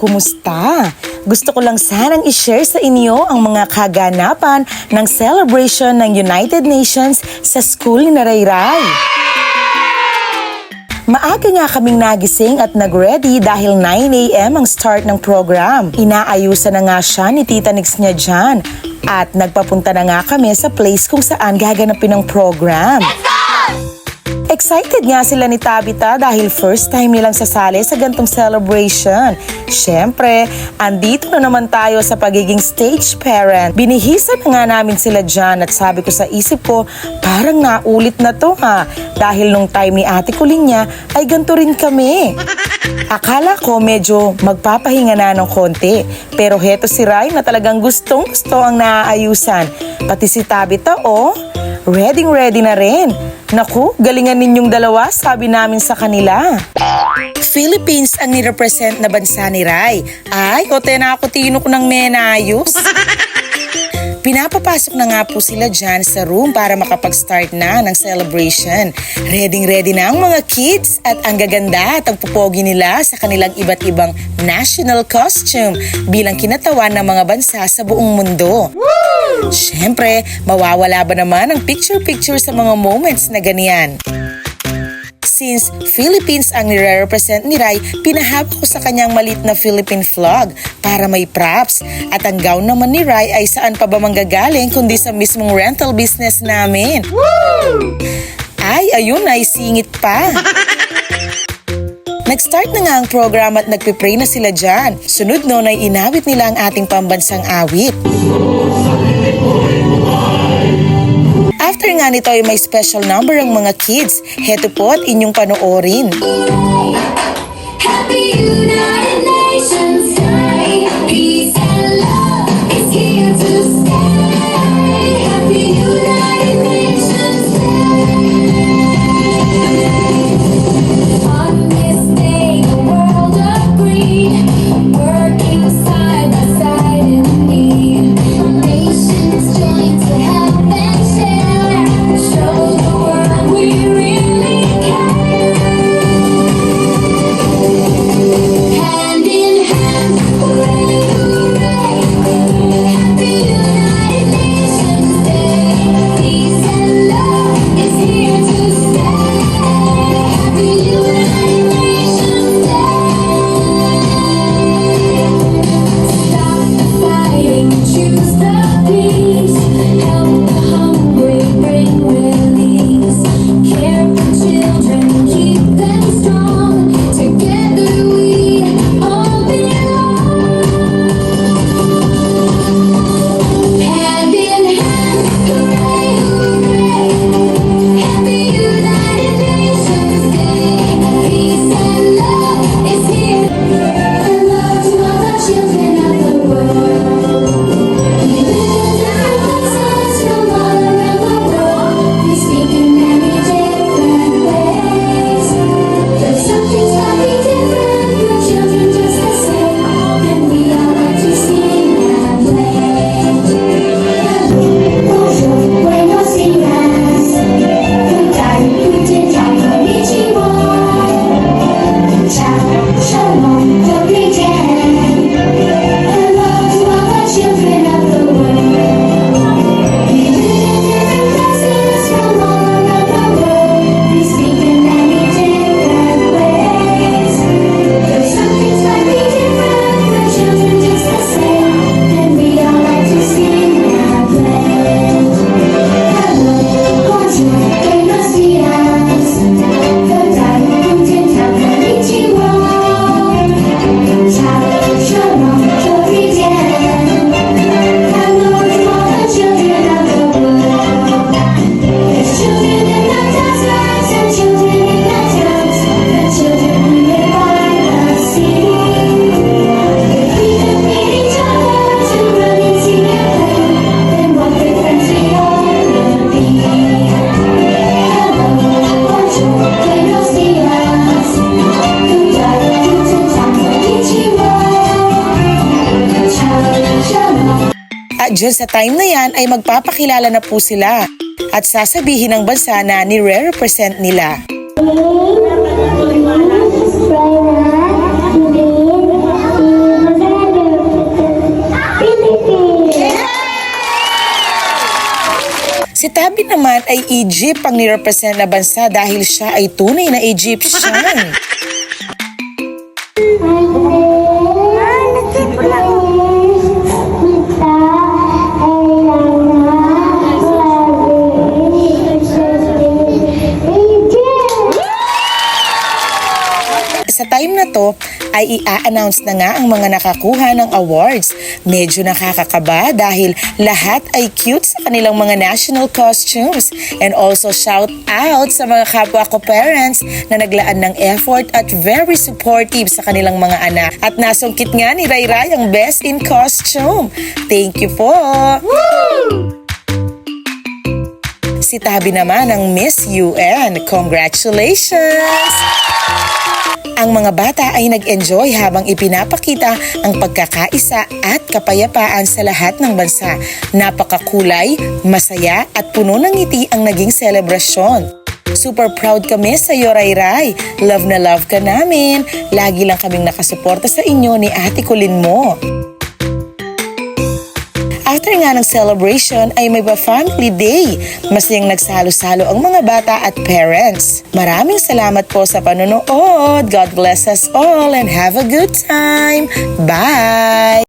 Kumusta? Gusto ko lang sanang i-share sa inyo ang mga kaganapan ng celebration ng United Nations sa school ni Rayray. Maaga nga kaming nagising at nag-ready dahil 9 a.m. ang start ng program. Inaayusan na nga siya ni Tita Nix niya dyan. At nagpapunta na nga kami sa place kung saan gaganapin ang program. Excited nga sila ni Tabitha dahil first time nilang sasali sa gantong celebration. Siyempre, andito na naman tayo sa pagiging stage parent. Binihisan na nga namin sila dyan at sabi ko sa isip ko, parang naulit na to ha. Dahil nung time ni Ate Kulinya ay ganito rin kami. Akala ko medyo magpapahinga na ng konti. Pero heto si Ray na talagang gustong-gusto ang naaayusan. Pati si Tabitha ready na rin. Naku, galingan ninyong dalawa, sabi namin sa kanila. Philippines ang nirepresent na bansa ni Ray. Ay, ote na ako tinok ng menayos. Pinapapasok na nga po sila dyan sa room para makapag-start na ng celebration. Ready na ang mga kids at ang gaganda at ang pupogi nila sa kanilang iba't ibang national costume bilang kinatawan ng mga bansa sa buong mundo. Siyempre, mawawala ba naman ang picture-picture sa mga moments na ganyan? Since Philippines ang nire-represent ni Ray, pinahaba ko sa kanyang maliit na Philippine flag para may props. At ang gown naman ni Ray ay saan pa ba manggagaling kundi sa mismong rental business namin. Ay, ayun ay singit pa. Nag-start na nga ang program at nagpipray na sila dyan. Sunod nun ay inawit nila ang ating pambansang awit. After nga nito ay may special number ang mga kids. Heto po at inyong panoorin. Happy United Nations Day. Peace and love is here to stay. Happy United Nations Day. On this day, the world agreed, working side by side in need. Nations join to help and share. Show the world we really care. Hand in hand, hooray, hooray. Happy United Nations Day. Peace and love is here to stay. Happy United Nations Day. Stop the fighting, choose the peace. Help the hungry, bring release. Care for children, keep them strong. Together we all belong. Hand in hand, hooray, hooray. Happy United Nations Day. Peace and love is here. And love to all the children of the world. We live in different places from all around the world. We speak in many different ways. There's something slightly different for children just the same. And we all like to sing and play. Bonjour, buenos dias. Guten guten Tag, konnichiwa. Ciao, shalom, dobry dzień. Hello to all the children of the world. We live in different places from all around the world. We speak in many different ways. There's something slightly different for children just the same. And we all like to sing and play. Hello, bonjour, buenos dias. Good day, guten Tag, konnichiwa. Ciao, shalom, dobry dzień. Hello to all the children of the world. There's children in the deserts and children in the towns. The children who live by the sea. They feed each other to run and sing and play. Then what good friends we all will be. Hello, bonjour, buenos dias. Good day, guten Tag, konnichiwa. Ciao, shalom. At dyan sa time na yan ay magpapakilala na po sila. At sasabihin ng bansa na nire-represent nila. Today Si Tabi naman ay Egypt ang nirepresent na bansa dahil siya ay tunay na Egyptian. Sa time na to ay i-announce na nga ang mga nakakuha ng awards. Medyo nakakakaba dahil lahat ay cute sa kanilang mga national costumes. And also shout out sa mga kapwa ko parents na naglaan ng effort at very supportive sa kanilang mga anak. At nasungkit nga ni Ray Ray ang best in costume. Thank you po! Si Tabi naman ang Miss UN. Congratulations! Ang mga bata ay nag-enjoy habang ipinapakita ang pagkakaisa at kapayapaan sa lahat ng bansa. Napakakulay, masaya at puno ng ngiti ang naging selebrasyon. Super proud kami sa iyo, Ray Ray. Love na love ka namin. Lagi lang kaming nakasuporta sa inyo ni Ate Colin mo. After nga ng celebration ay may pa-family day. Masayang nagsalo-salo ang mga bata at parents. Maraming salamat po sa panonood. God bless us all and have a good time. Bye!